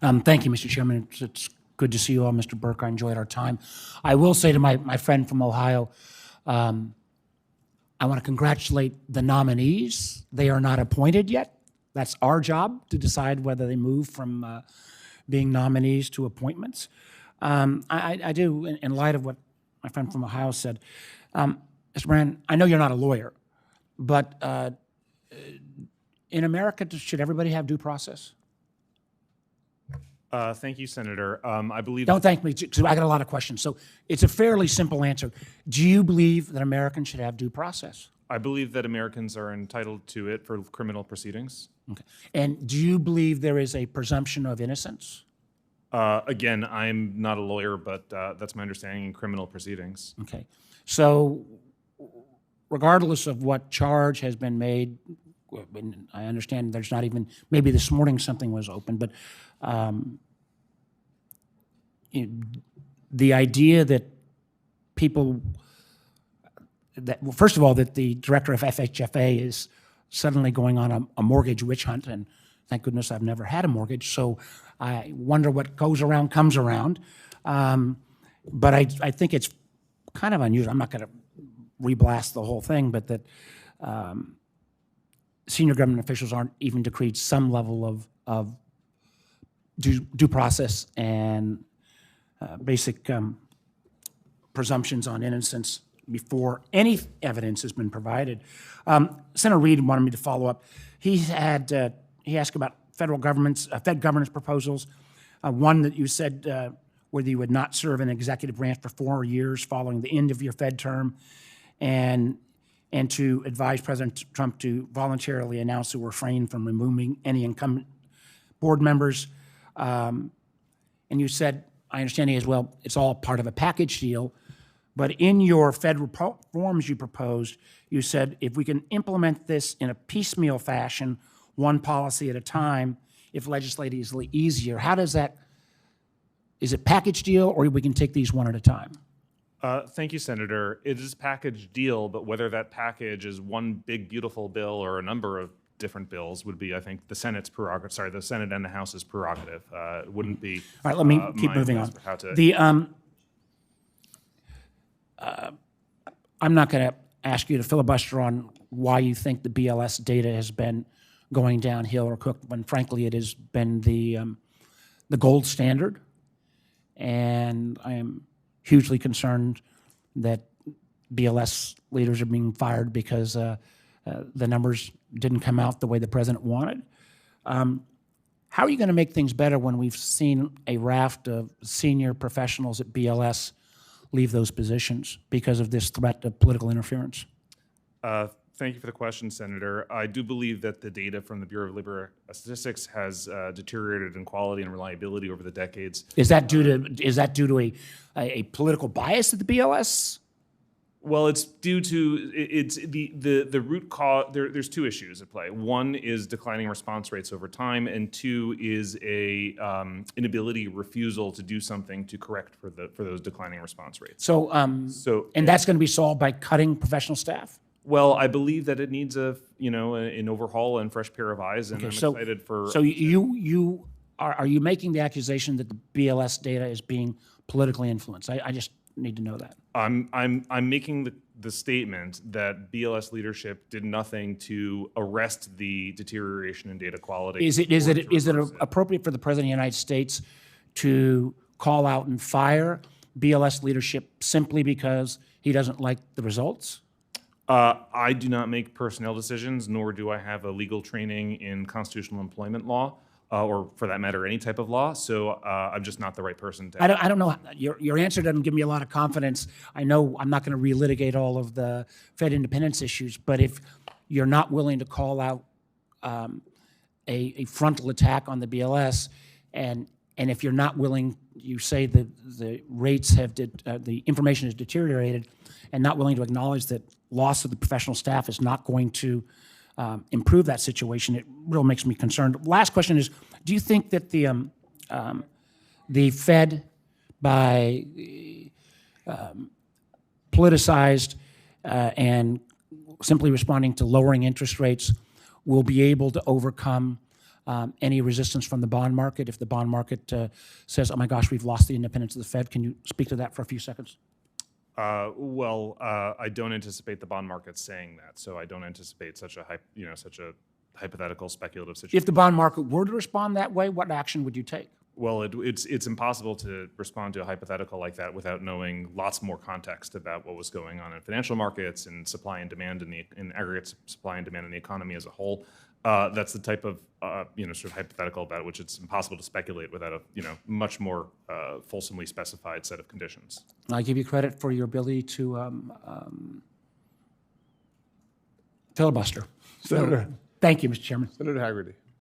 Thank you, Mr. Chairman. It's good to see you all, Mr. Burke. I enjoyed our time. I will say to my friend from Ohio, I want to congratulate the nominees. They are not appointed yet. That's our job to decide whether they move from being nominees to appointments. I do, in light of what my friend from Ohio said, Mr. Miran, I know you're not a lawyer, but in America, should everybody have due process? Thank you, Senator. I believe... Don't thank me, because I got a lot of questions. So it's a fairly simple answer. Do you believe that Americans should have due process? I believe that Americans are entitled to it for criminal proceedings. Okay. And do you believe there is a presumption of innocence? Again, I'm not a lawyer, but that's my understanding in criminal proceedings. Okay. So regardless of what charge has been made, I understand there's not even, maybe this morning something was open, but the idea that people, well, first of all, that the director of FHFA is suddenly going on a mortgage witch hunt, and thank goodness I've never had a mortgage, so I wonder what goes around comes around. But I think it's kind of unusual. I'm not going to reblast the whole thing, but that senior government officials aren't even decreed some level of due process and basic presumptions on innocence before any evidence has been provided. Senator Reid wanted me to follow up. He asked about federal government's Fed governance proposals. One that you said whether you would not serve in executive branch for 4 years following the end of your Fed term, and to advise President Trump to voluntarily announce to refrain from removing any incumbent board members. And you said, I understand as well, it's all part of a package deal, but in your Fed reforms you proposed, you said if we can implement this in a piecemeal fashion, one policy at a time, if legislatively easier, how does that, is it package deal or we can take these one at a time? Thank you, Senator. It is a package deal, but whether that package is one big, beautiful bill or a number of different bills would be, I think, the Senate's prerogative. Sorry, the Senate and the House's prerogative. It wouldn't be. All right, let me keep moving on. I'm not going to ask you to filibuster on why you think the BLS data has been going downhill or cooked, when frankly it has been the gold standard, and I am hugely concerned that BLS leaders are being fired because the numbers didn't come out the way the president wanted. How are you going to make things better when we've seen a raft of senior professionals at BLS leave those positions because of this threat of political interference? Thank you for the question, Senator. I do believe that the data from the Bureau of Labor Statistics has deteriorated in quality and reliability over the decades. Is that due to a political bias at the BLS? Well, it's due to the root cause. There's two issues at play. One is declining response rates over time, and two is a inability, refusal to do something to correct for those declining response rates. And that's going to be solved by cutting professional staff? Well, I believe that it needs an overhaul and fresh pair of eyes, and I'm excited for. So are you making the accusation that the BLS data is being politically influenced? I just need to know that. I'm making the statement that BLS leadership did nothing to arrest the deterioration in data quality. Is it appropriate for the President of the United States to call out and fire BLS leadership simply because he doesn't like the results? I do not make personnel decisions, nor do I have a legal training in constitutional employment law, or for that matter, any type of law. So I'm just not the right person to. I don't know. Your answer doesn't give me a lot of confidence. I know I'm not going to relitigate all of the Fed independence issues, but if you're not willing to call out a frontal attack on the BLS, and if you're not willing, you say that the rates have the information has deteriorated, and not willing to acknowledge that loss of the professional staff is not going to improve that situation, it really makes me concerned. Last question is, do you think that the Fed, by politicized and simply responding to lowering interest rates, will be able to overcome any resistance from the bond market? If the bond market says, oh my gosh, we've lost the independence of the Fed, can you speak to that for a few seconds? I don't anticipate the bond market saying that, so I don't anticipate such a hypothetical speculative situation. If the bond market were to respond that way, what action would you take? Well, it's impossible to respond to a hypothetical like that without knowing lots more context about what was going on in financial markets and supply and demand in aggregate supply and demand in the economy as a whole. That's the type of sort of hypothetical about which it's impossible to speculate without a much more fulsomely specified set of conditions. I give you credit for your ability to filibuster. Senator, Thank you, Mr. Chairman. Senator Haggerty.